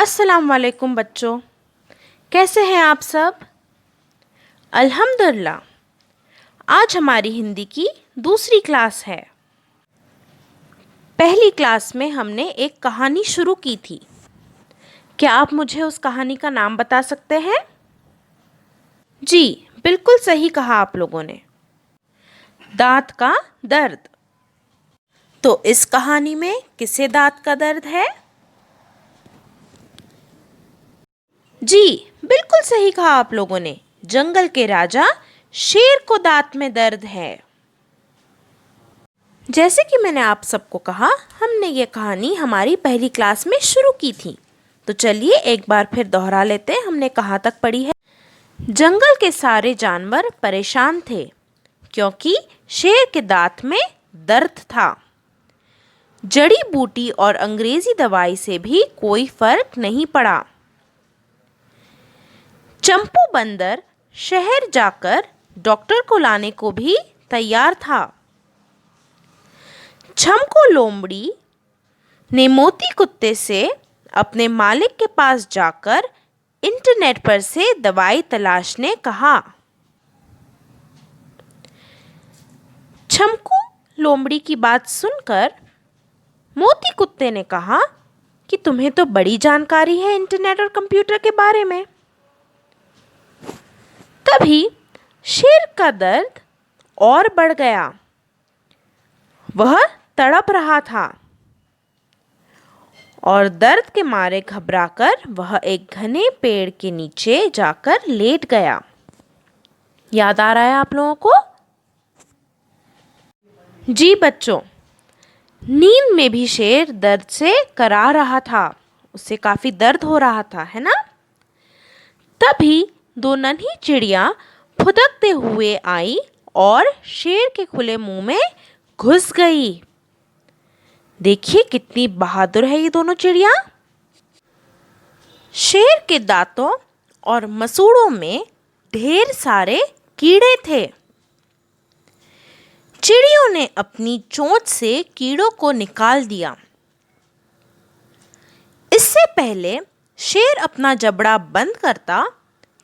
अस्सलाम वालेकुम बच्चों, कैसे हैं आप सब? अल्हम्दुलिल्लाह। आज हमारी हिंदी की दूसरी क्लास है। पहली क्लास में हमने एक कहानी शुरू की थी। क्या आप मुझे उस कहानी का नाम बता सकते हैं? जी, बिल्कुल सही कहा आप लोगों ने। दांत का दर्द। तो इस कहानी में किसे दांत का दर्द है? जी, बिल्कुल सही कहा आप लोगों ने। जंगल के राजा शेर को दांत में दर्द है। जैसे कि मैंने आप सबको कहा, हमने ये कहानी हमारी पहली क्लास में शुरू की थी। तो चलिए एक बार फिर दोहरा लेते हैं, हमने कहाँ तक पढ़ी है। जंगल के सारे जानवर परेशान थे क्योंकि शेर के दांत में दर्द था। जड़ी बूटी और अंग्रेजी दवाई से भी कोई फर्क नहीं पड़ा। चंपू बंदर शहर जाकर डॉक्टर को लाने को भी तैयार था। छमको लोमड़ी ने मोती कुत्ते से अपने मालिक के पास जाकर इंटरनेट पर से दवाई तलाशने कहा। छमको लोमड़ी की बात सुनकर मोती कुत्ते ने कहा कि तुम्हें तो बड़ी जानकारी है इंटरनेट और कंप्यूटर के बारे में। तभी शेर का दर्द और बढ़ गया। वह तड़प रहा था और दर्द के मारे घबराकर वह एक घने पेड़ के नीचे जाकर लेट गया। याद आ रहा है आप लोगों को? जी बच्चों, नींद में भी शेर दर्द से करा रहा था। उसे काफी दर्द हो रहा था, है ना? तभी दो नन्ही चिड़िया फुदकते हुए आई और शेर के खुले मुंह में घुस गई। देखिए कितनी बहादुर है ये दोनों चिड़िया। शेर के दांतों और मसूड़ों में ढेर सारे कीड़े थे। चिड़ियों ने अपनी चोंच से कीड़ों को निकाल दिया। इससे पहले शेर अपना जबड़ा बंद करता,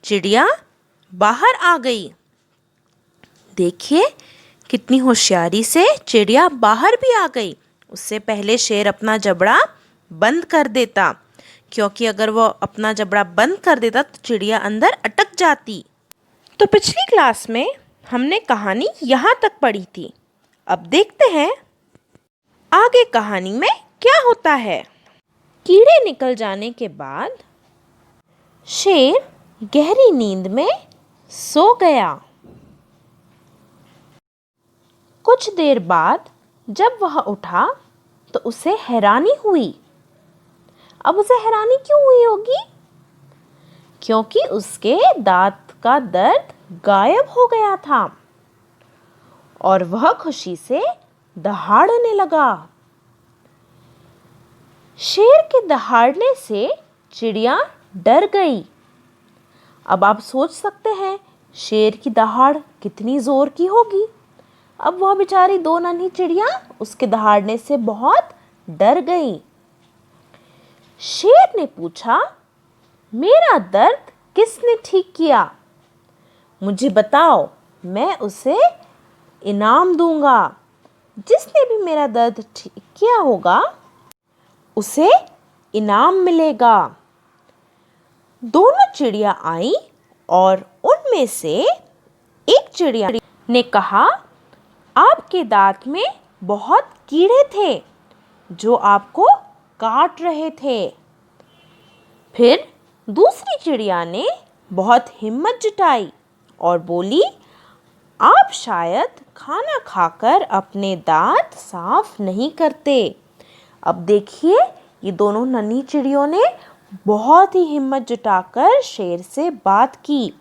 चिड़िया बाहर आ गई। देखिए कितनी होशियारी से चिड़िया बाहर भी आ गई। उससे पहले शेर अपना जबड़ा बंद कर देता, क्योंकि अगर वो अपना जबड़ा बंद कर देता तो चिड़िया अंदर अटक जाती। तो पिछली क्लास में हमने कहानी यहाँ तक पढ़ी थी। अब देखते हैं आगे कहानी में क्या होता है। कीड़े निकल जाने के बाद शेर गहरी नींद में सो गया। कुछ देर बाद जब वह उठा तो उसे हैरानी हुई। अब उसे हैरानी क्यों हुई होगी? क्योंकि उसके दांत का दर्द गायब हो गया था और वह खुशी से दहाड़ने लगा। शेर के दहाड़ने से चिड़िया डर गई। अब आप सोच सकते हैं शेर की दहाड़ कितनी जोर की होगी। अब वह बेचारी दो नन्ही चिड़िया उसके दहाड़ने से बहुत डर गई। शेर ने पूछा, मेरा दर्द किसने ठीक किया? मुझे बताओ, मैं उसे इनाम दूंगा। जिसने भी मेरा दर्द ठीक किया होगा उसे इनाम मिलेगा। दोनों चिड़िया आई और उनमें से एक चिड़िया ने कहा, आपके दांत में बहुत कीड़े थे जो आपको काट रहे थे। फिर दूसरी चिड़िया ने बहुत हिम्मत जुटाई और बोली, आप शायद खाना खाकर अपने दांत साफ नहीं करते। अब देखिए ये दोनों नन्ही चिड़ियों ने बहुत ही हिम्मत जुटाकर शेर से बात की।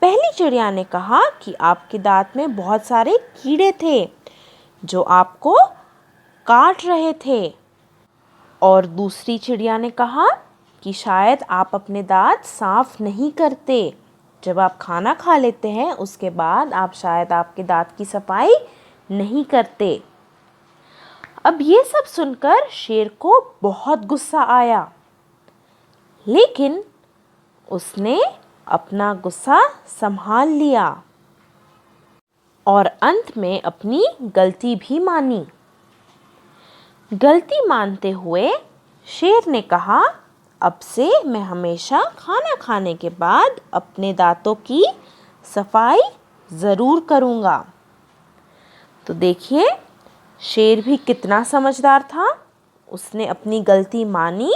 पहली चिड़िया ने कहा कि आपके दांत में बहुत सारे कीड़े थे जो आपको काट रहे थे, और दूसरी चिड़िया ने कहा कि शायद आप अपने दांत साफ नहीं करते। जब आप खाना खा लेते हैं उसके बाद आप शायद आपके दांत की सफाई नहीं करते। अब ये सब सुनकर शेर को बहुत गुस्सा आया। लेकिन उसने अपना गुस्सा संभाल लिया और अंत में अपनी गलती भी मानी। गलती मानते हुए शेर ने कहा, अब से मैं हमेशा खाना खाने के बाद अपने दांतों की सफाई ज़रूर करूँगा। तो देखिए, शेर भी कितना समझदार था। उसने अपनी गलती मानी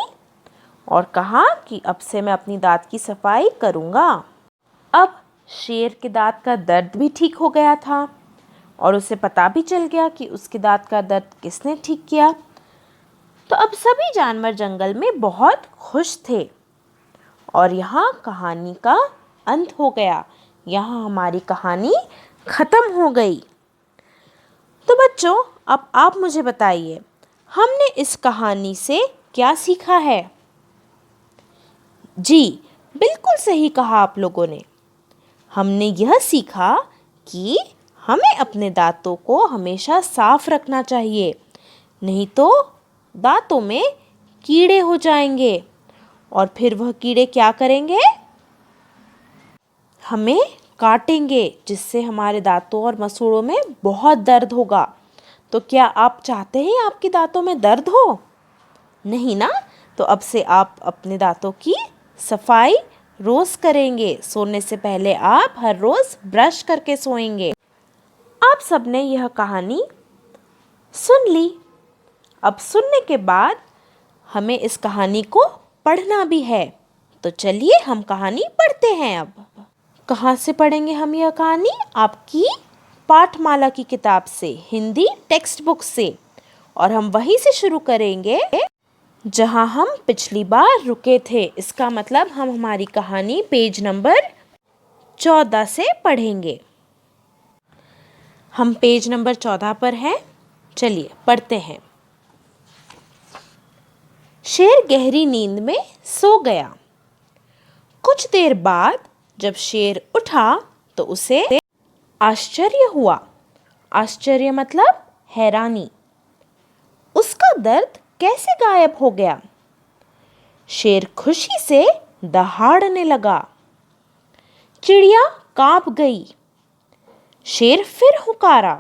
और कहा कि अब से मैं अपनी दांत की सफाई करूँगा। अब शेर के दांत का दर्द भी ठीक हो गया था और उसे पता भी चल गया कि उसके दांत का दर्द किसने ठीक किया। तो अब सभी जानवर जंगल में बहुत खुश थे और यहाँ कहानी का अंत हो गया। यहाँ हमारी कहानी ख़त्म हो गई। तो बच्चों, अब आप मुझे बताइए, हमने इस कहानी से क्या सीखा है? जी, बिल्कुल सही कहा आप लोगों ने। हमने यह सीखा कि हमें अपने दांतों को हमेशा साफ रखना चाहिए, नहीं तो दांतों में कीड़े हो जाएंगे और फिर वह कीड़े क्या करेंगे? हमें काटेंगे, जिससे हमारे दांतों और मसूड़ों में बहुत दर्द होगा। तो क्या आप चाहते हैं आपके दांतों में दर्द हो? नहीं ना? तो अब से आप अपने दांतों की सफाई रोज़ करेंगे। सोने से पहले आप हर रोज़ ब्रश करके सोएंगे। आप सबने यह कहानी सुन ली। अब सुनने के बाद हमें इस कहानी को पढ़ना भी है। तो चलिए हम कहानी पढ़ते हैं। अब कहाँ से पढ़ेंगे हम यह कहानी? आपकी पाठमाला की किताब से, हिंदी टेक्स्ट बुक से। और हम वहीं से शुरू करेंगे जहाँ हम पिछली बार रुके थे। इसका मतलब हम हमारी कहानी पेज नंबर 14 से पढ़ेंगे। हम पेज नंबर 14 पर हैं। चलिए पढ़ते हैं। शेर गहरी नींद में सो गया। कुछ देर बाद जब शेर उठा तो उसे आश्चर्य हुआ। आश्चर्य मतलब हैरानी। उसका दर्द कैसे गायब हो गया? शेर खुशी से दहाड़ने लगा। चिड़िया कांप गई। शेर फिर हुकारा,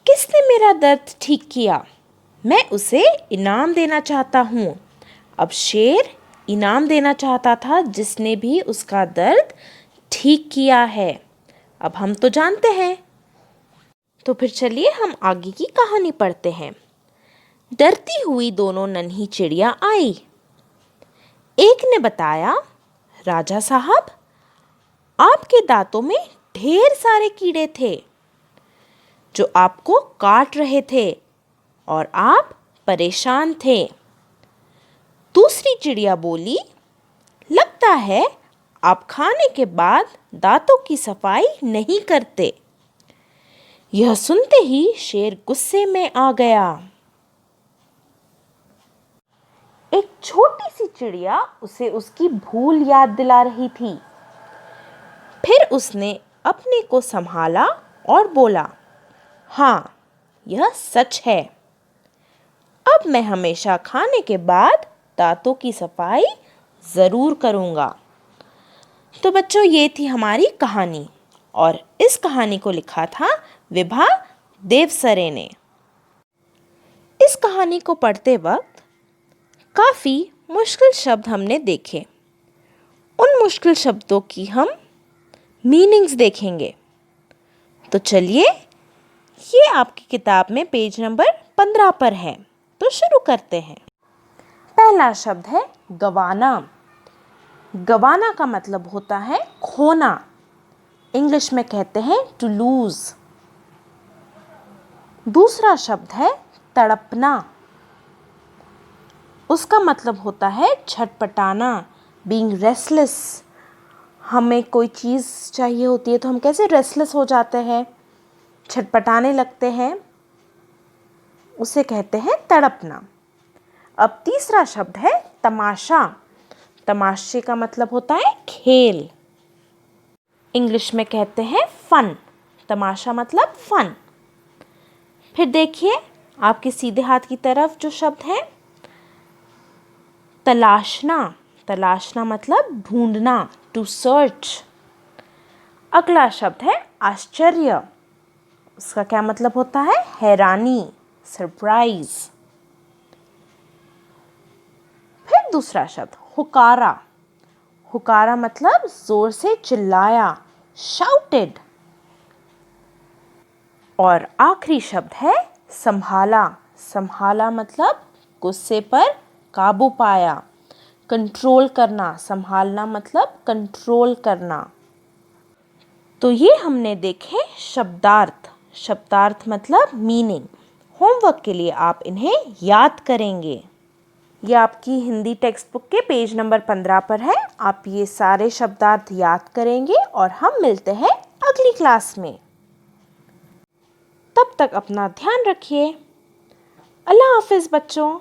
किसने मेरा दर्द ठीक किया? मैं उसे इनाम देना चाहता हूँ। अब शेर इनाम देना चाहता था जिसने भी उसका दर्द ठीक किया है। अब हम तो जानते हैं। तो फिर चलिए हम आगे की कहानी पढ़ते हैं। डरती हुई दोनों नन्ही चिड़िया आई। एक ने बताया, राजा साहब, आपके दांतों में ढेर सारे कीड़े थे जो आपको काट रहे थे और आप परेशान थे। दूसरी चिड़िया बोली, लगता है आप खाने के बाद दांतों की सफाई नहीं करते। यह सुनते ही शेर गुस्से में आ गया। एक छोटी सी चिड़िया उसे उसकी भूल याद दिला रही थी। फिर उसने अपने को संभाला और बोला, हाँ, यह सच है। अब मैं हमेशा खाने के बाद दांतों की सफाई ज़रूर करूँगा। तो बच्चों, ये थी हमारी कहानी और इस कहानी को लिखा था विभा देवसरे ने। इस कहानी को पढ़ते वक्त काफ़ी मुश्किल शब्द हमने देखे। उन मुश्किल शब्दों की हम मीनिंग्स देखेंगे। तो चलिए, ये आपकी किताब में पेज नंबर 15 पर है। तो शुरू करते हैं। पहला शब्द है गंवाना। गंवाना का मतलब होता है खोना। इंग्लिश में कहते हैं टू लूज। दूसरा शब्द है तड़पना। उसका मतलब होता है छटपटाना, बीइंग रेस्टलेस। हमें कोई चीज़ चाहिए होती है तो हम कैसे रेस्टलेस हो जाते हैं, छटपटाने लगते हैं, उसे कहते हैं तड़पना। अब तीसरा शब्द है तमाशा। तमाशे का मतलब होता है खेल। इंग्लिश में कहते हैं फन। तमाशा मतलब फन। फिर देखिए आपके सीधे हाथ की तरफ जो शब्द है तलाशना, तलाशना मतलब ढूंढना, टू सर्च। अगला शब्द है आश्चर्य। उसका क्या मतलब होता है? हैरानी, सरप्राइज। फिर दूसरा शब्द हुकारा। हुकारा मतलब जोर से चिल्लाया, शाउटेड। और आखिरी शब्द है संभाला। संभाला मतलब गुस्से पर काबू पाया, कंट्रोल करना। संभालना मतलब कंट्रोल करना। तो ये हमने देखे शब्दार्थ। शब्दार्थ मतलब मीनिंग। होमवर्क के लिए आप इन्हें याद करेंगे। ये आपकी हिंदी टेक्स्ट बुक के पेज नंबर 15 पर है। आप ये सारे शब्दार्थ याद करेंगे और हम मिलते हैं अगली क्लास में। तब तक अपना ध्यान रखिए। अल्लाह हाफिज़ बच्चों।